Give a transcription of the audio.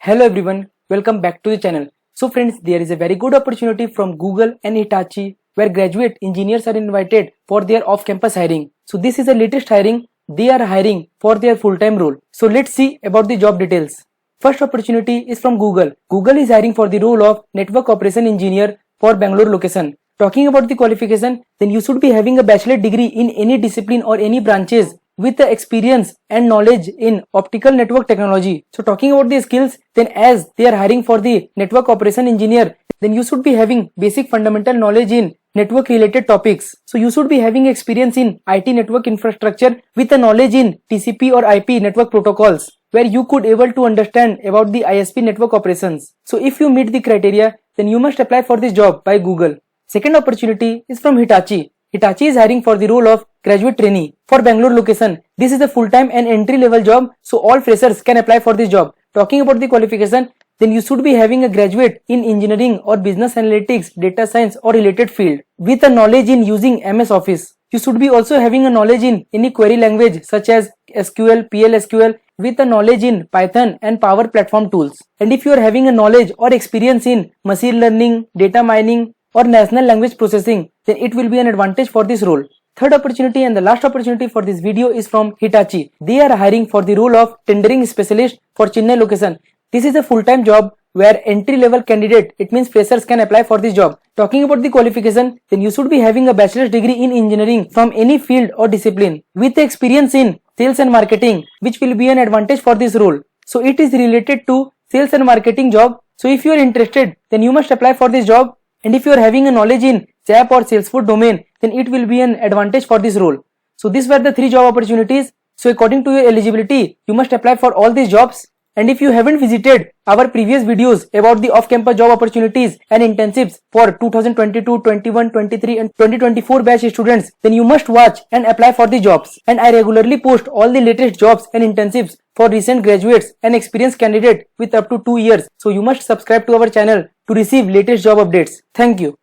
Hello everyone, welcome back to the channel. So friends, there is a very good opportunity from Google and Hitachi where graduate engineers are invited for their off-campus hiring. So this is the latest hiring. They are hiring for their full-time role. So let's see about the job details. First opportunity is from Google. Google is hiring for the role of Network Operation Engineer for Bangalore location. Talking about the qualification, then you should be having a bachelor degree in any discipline or any branches with the experience and knowledge in optical network technology. So talking about the skills, then as they are hiring for the network operation engineer, then you should be having basic fundamental knowledge in network related topics. So you should be having experience in IT network infrastructure with a knowledge in TCP or IP network protocols, where you could able to understand about the ISP network operations. So if you meet the criteria, then you must apply for this job by Google. Second opportunity is from Hitachi. Hitachi is hiring for the role of graduate trainee for Bangalore location. This is a full-time and entry-level job, so all freshers can apply for this job. Talking about the qualification, then you should be having a graduate in engineering or business analytics, data science or related field with a knowledge in using MS Office. You should be also having a knowledge in any query language such as SQL, PLSQL with a knowledge in Python and Power Platform tools. And if you are having a knowledge or experience in machine learning, data mining or natural language processing, then it will be an advantage for this role. Third opportunity and the last opportunity for this video is from Hitachi. They are hiring for the role of tendering specialist for Chennai location. This is a full-time job where entry-level candidate, it means freshers, can apply for this job. Talking about the qualification, then you should be having a bachelor's degree in engineering from any field or discipline with experience in sales and marketing, which will be an advantage for this role. So it is related to sales and marketing job. So if you are interested, then you must apply for this job. And if you are having a knowledge in SAP or Salesforce domain, then it will be an advantage for this role. So these were the three job opportunities. So according to your eligibility, you must apply for all these jobs. And if you haven't visited our previous videos about the off-campus job opportunities and internships for 2022, 21, 23 and 2024 batch students, then you must watch and apply for the jobs. And I regularly post all the latest jobs and internships for recent graduates and experienced candidates with up to 2 years. So you must subscribe to our channel to receive latest job updates. Thank you.